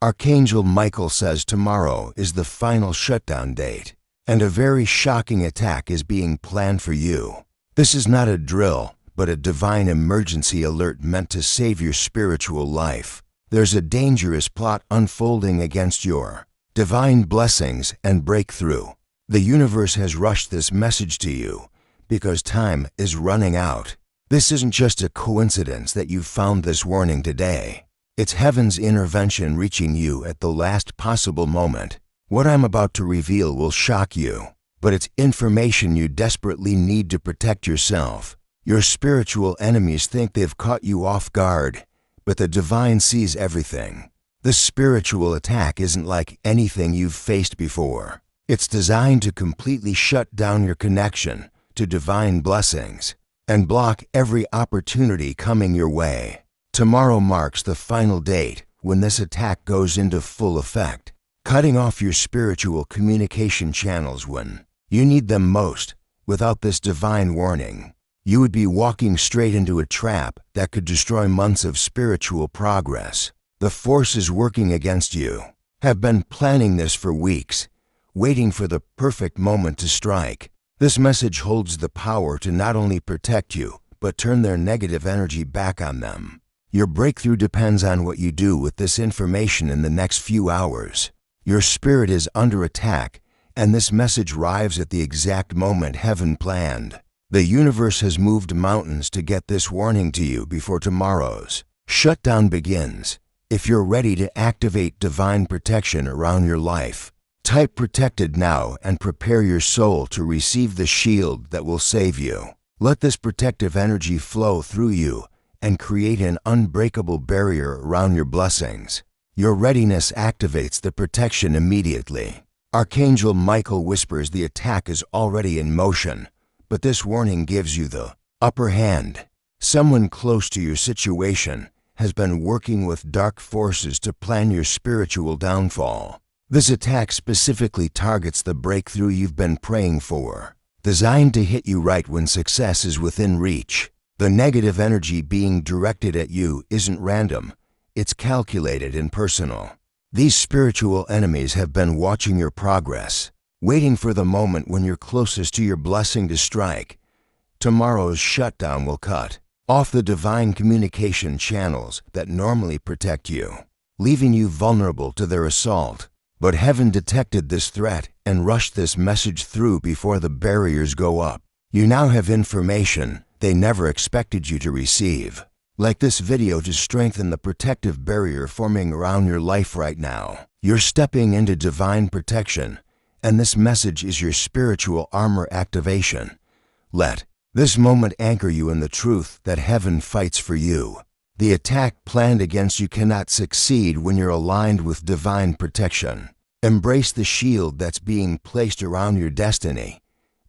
Archangel Michael says tomorrow is the final shutdown date, and a very shocking attack is being planned for you. This is not a drill, but a divine emergency alert meant to save your spiritual life. There's a dangerous plot unfolding against your divine blessings and breakthrough. The universe has rushed this message to you because time is running out. This isn't just a coincidence that you found this warning today. It's heaven's intervention reaching you at the last possible moment. What I'm about to reveal will shock you, but it's information you desperately need to protect yourself. Your spiritual enemies think they've caught you off guard, but the divine sees everything. This spiritual attack isn't like anything you've faced before. It's designed to completely shut down your connection to divine blessings and block every opportunity coming your way. Tomorrow marks the final date when this attack goes into full effect, cutting off your spiritual communication channels when you need them most. Without this divine warning, you would be walking straight into a trap that could destroy months of spiritual progress. The forces working against you have been planning this for weeks, waiting for the perfect moment to strike. This message holds the power to not only protect you, but turn their negative energy back on them. Your breakthrough depends on what you do with this information in the next few hours. Your spirit is under attack, and this message arrives at the exact moment heaven planned. The universe has moved mountains to get this warning to you before tomorrow's shutdown begins. If you're ready to activate divine protection around your life, type protected now and prepare your soul to receive the shield that will save you. Let this protective energy flow through you and create an unbreakable barrier around your blessings. Your readiness activates the protection immediately. Archangel Michael whispers the attack is already in motion, but this warning gives you the upper hand. Someone close to your situation has been working with dark forces to plan your spiritual downfall. This attack specifically targets the breakthrough you've been praying for, designed to hit you right when success is within reach. The negative energy being directed at you isn't random, it's calculated and personal. These spiritual enemies have been watching your progress, waiting for the moment when you're closest to your blessing to strike. Tomorrow's shutdown will cut off the divine communication channels that normally protect you, leaving you vulnerable to their assault. But heaven detected this threat and rushed this message through before the barriers go up. You now have information they never expected you to receive. Like this video to strengthen the protective barrier forming around your life right now. You're stepping into divine protection, and this message is your spiritual armor activation. Let this moment anchor you in the truth that heaven fights for you. The attack planned against you cannot succeed when you're aligned with divine protection. Embrace the shield that's being placed around your destiny.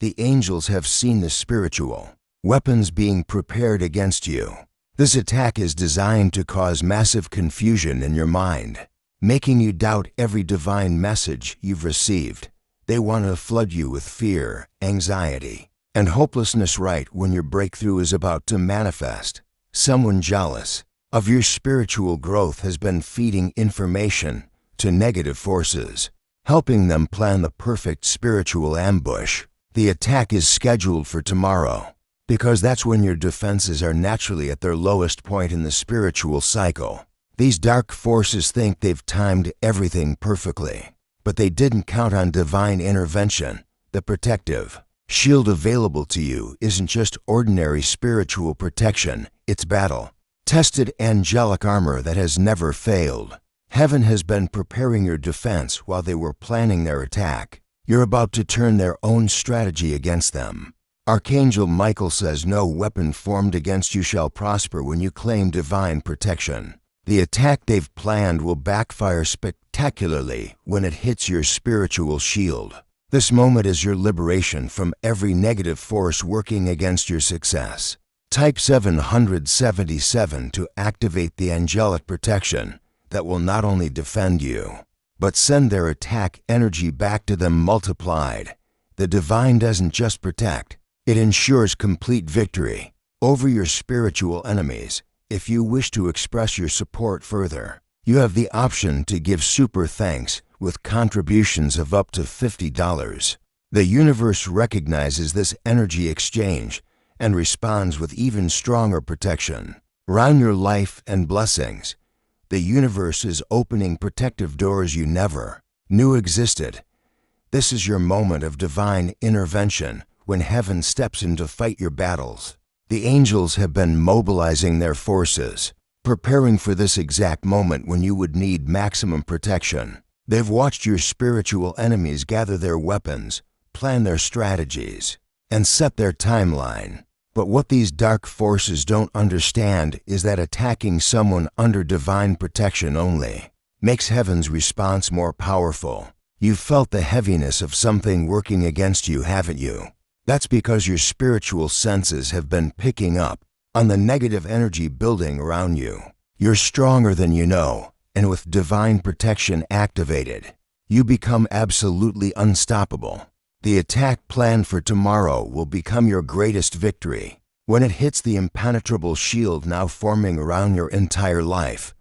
The angels have seen the spiritual weapons being prepared against you. This attack is designed to cause massive confusion in your mind, making you doubt every divine message you've received. They want to flood you with fear, anxiety, and hopelessness right when your breakthrough is about to manifest. Someone jealous of your spiritual growth has been feeding information to negative forces, helping them plan the perfect spiritual ambush. The attack is scheduled for tomorrow, because that's when your defenses are naturally at their lowest point in the spiritual cycle. These dark forces think they've timed everything perfectly, but they didn't count on divine intervention. The protective shield available to you isn't just ordinary spiritual protection, it's battle-tested angelic armor that has never failed. Heaven has been preparing your defense while they were planning their attack. You're about to turn their own strategy against them. Archangel Michael says no weapon formed against you shall prosper when you claim divine protection. The attack they've planned will backfire spectacularly when it hits your spiritual shield. This moment is your liberation from every negative force working against your success. Type 777 to activate the angelic protection that will not only defend you, but send their attack energy back to them multiplied. The divine doesn't just protect, it ensures complete victory over your spiritual enemies. If you wish to express your support further, You have the option to give super thanks with contributions of up to $50. The universe recognizes this energy exchange and responds with even stronger protection. Around your life and blessings, the universe is opening protective doors you never knew existed. This is your moment of divine intervention when heaven steps in to fight your battles. The angels have been mobilizing their forces, preparing for this exact moment when you would need maximum protection. They've watched your spiritual enemies gather their weapons, plan their strategies, and set their timeline. But what these dark forces don't understand is that attacking someone under divine protection only makes heaven's response more powerful. You've felt the heaviness of something working against you, haven't you? That's because your spiritual senses have been picking up on the negative energy building around you. You're stronger than you know, and with divine protection activated, you become absolutely unstoppable. The attack planned for tomorrow will become your greatest victory. When it hits the impenetrable shield now forming around your entire life,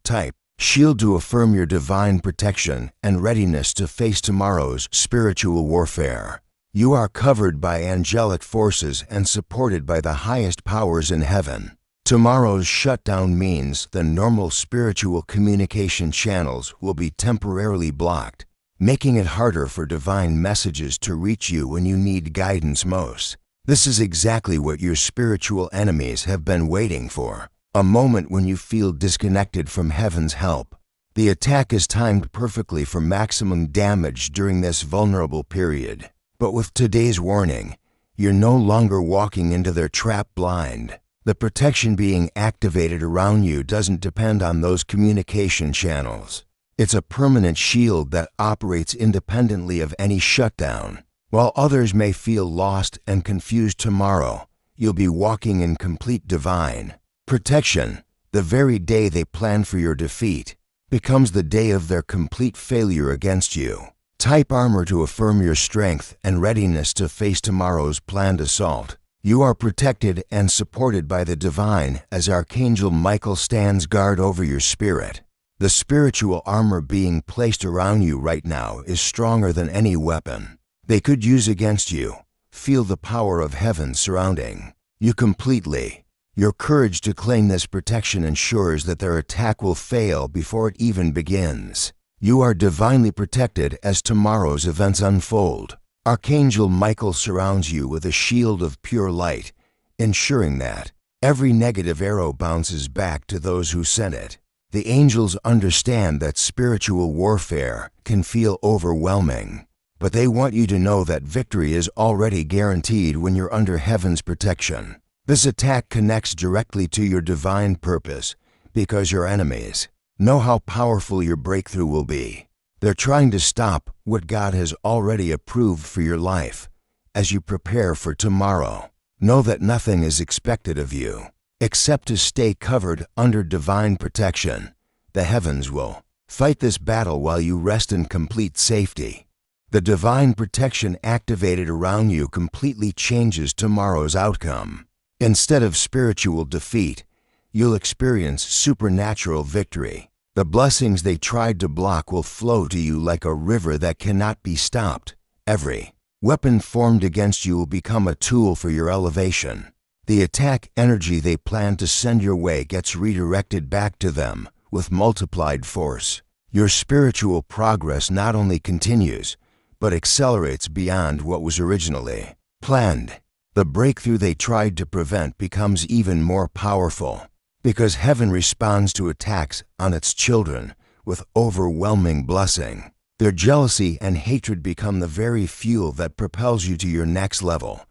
type shield to affirm your divine protection and readiness to face tomorrow's spiritual warfare. You are covered by angelic forces and supported by the highest powers in heaven. Tomorrow's shutdown means the normal spiritual communication channels will be temporarily blocked, making it harder for divine messages to reach you when you need guidance most. This is exactly what your spiritual enemies have been waiting for, a moment when you feel disconnected from heaven's help. The attack is timed perfectly for maximum damage during this vulnerable period. But with today's warning, you're no longer walking into their trap blind. The protection being activated around you doesn't depend on those communication channels. It's a permanent shield that operates independently of any shutdown. While others may feel lost and confused tomorrow, you'll be walking in complete divine protection. The very day they plan for your defeat becomes the day of their complete failure against you. Type armor to affirm your strength and readiness to face tomorrow's planned assault. You are protected and supported by the divine as Archangel Michael stands guard over your spirit. The spiritual armor being placed around you right now is stronger than any weapon they could use against you. Feel the power of heaven surrounding you completely. Your courage to claim this protection ensures that their attack will fail before it even begins. You are divinely protected as tomorrow's events unfold. Archangel Michael surrounds you with a shield of pure light, ensuring that every negative arrow bounces back to those who sent it. The angels understand that spiritual warfare can feel overwhelming, but they want you to know that victory is already guaranteed when you're under heaven's protection. This attack connects directly to your divine purpose because your enemies know how powerful your breakthrough will be. They're trying to stop what God has already approved for your life. As you prepare for tomorrow, know that nothing is expected of you except to stay covered under divine protection. The heavens will fight this battle while you rest in complete safety. The divine protection activated around you completely changes tomorrow's outcome. Instead of spiritual defeat, you'll experience supernatural victory. The blessings they tried to block will flow to you like a river that cannot be stopped. Every weapon formed against you will become a tool for your elevation. The attack energy they plan to send your way gets redirected back to them with multiplied force. Your spiritual progress not only continues, but accelerates beyond what was originally planned. The breakthrough they tried to prevent becomes even more powerful, because heaven responds to attacks on its children with overwhelming blessing. Their jealousy and hatred become the very fuel that propels you to your next level.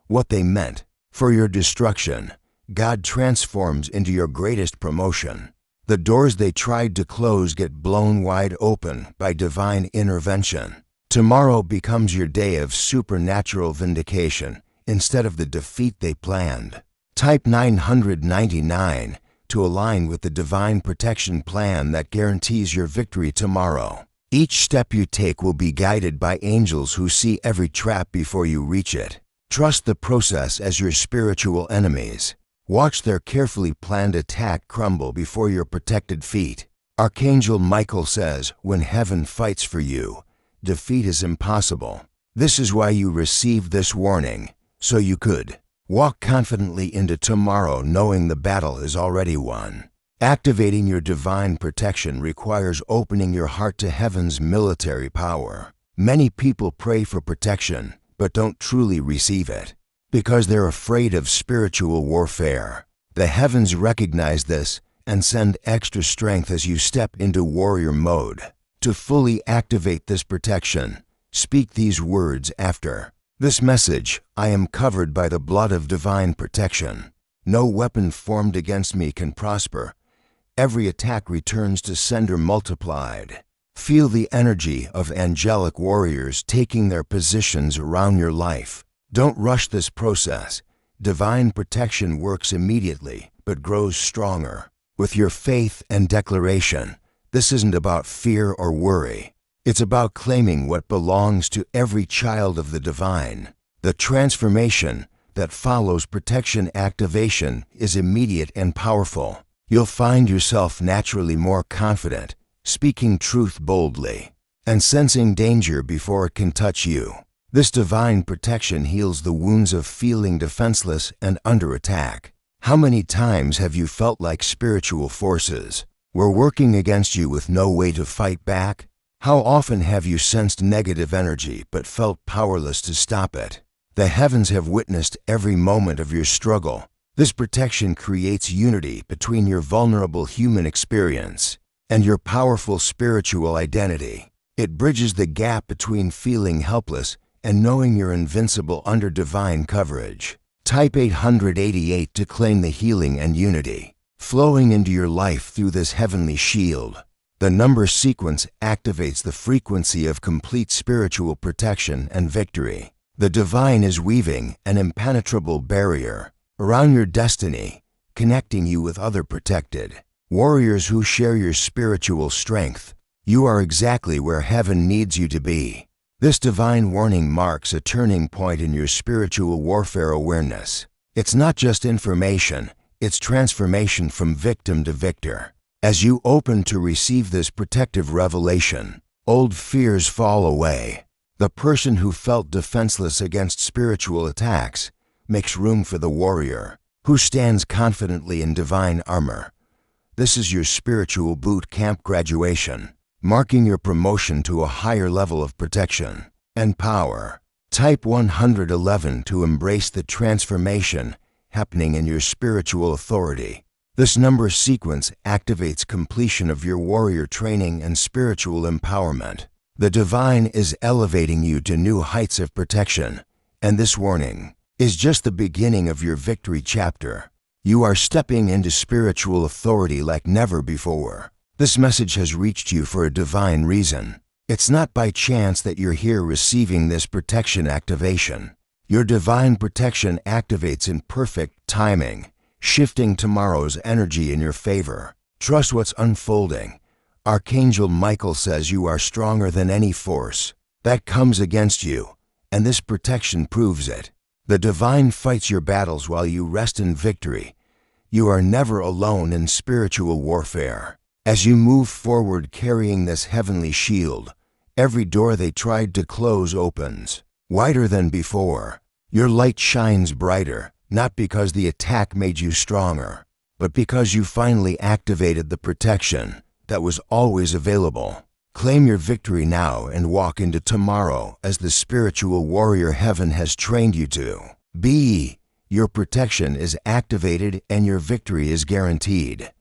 What they meant for your destruction, God transforms into your greatest promotion. The doors they tried to close get blown wide open by divine intervention. Tomorrow becomes your day of supernatural vindication instead of the defeat they planned. Type 999 to align with the divine protection plan that guarantees your victory tomorrow. Each step you take will be guided by angels who see every trap before you reach it. Trust the process as your spiritual enemies watch their carefully planned attack crumble before your protected feet. Archangel Michael says, when heaven fights for you, defeat is impossible. This is why you received this warning, so you could walk confidently into tomorrow knowing the battle is already won. Activating your divine protection requires opening your heart to heaven's military power. Many people pray for protection, but don't truly receive it, because they're afraid of spiritual warfare. The heavens recognize this and send extra strength as you step into warrior mode. To fully activate this protection, speak these words after this message: I am covered by the blood of divine protection. No weapon formed against me can prosper. Every attack returns to sender multiplied. Feel the energy of angelic warriors taking their positions around your life. Don't rush this process. Divine protection works immediately, but grows stronger with your faith and declaration. This isn't about fear or worry. It's about claiming what belongs to every child of the divine. The transformation that follows protection activation is immediate and powerful. You'll find yourself naturally more confident, speaking truth boldly, and sensing danger before it can touch you. This divine protection heals the wounds of feeling defenseless and under attack. How many times have you felt like spiritual forces were working against you with no way to fight back? How often have you sensed negative energy but felt powerless to stop it? The heavens have witnessed every moment of your struggle. This protection creates unity between your vulnerable human experience and your powerful spiritual identity. It bridges the gap between feeling helpless and knowing you're invincible under divine coverage. Type 888 to claim the healing and unity flowing into your life through this heavenly shield. The number sequence activates the frequency of complete spiritual protection and victory. The divine is weaving an impenetrable barrier around your destiny, connecting you with other protected warriors who share your spiritual strength. You are exactly where heaven needs you to be. This divine warning marks a turning point in your spiritual warfare awareness. It's not just information, it's transformation from victim to victor. As you open to receive this protective revelation, old fears fall away. The person who felt defenseless against spiritual attacks makes room for the warrior who stands confidently in divine armor. This is your spiritual boot camp graduation, marking your promotion to a higher level of protection and power. Type 111 to embrace the transformation happening in your spiritual authority. This number sequence activates completion of your warrior training and spiritual empowerment. The divine is elevating you to new heights of protection, and this warning is just the beginning of your victory chapter. You are stepping into spiritual authority like never before. This message has reached you for a divine reason. It's not by chance that you're here receiving this protection activation. Your divine protection activates in perfect timing, shifting tomorrow's energy in your favor. Trust what's unfolding. Archangel Michael says you are stronger than any force that comes against you, and this protection proves it. The divine fights your battles while you rest in victory. You are never alone in spiritual warfare. As you move forward carrying this heavenly shield, every door they tried to close opens wider than before. Your light shines brighter, not because the attack made you stronger, but because you finally activated the protection that was always available. Claim your victory now and walk into tomorrow as the spiritual warrior heaven has trained you to be. Your protection is activated and your victory is guaranteed.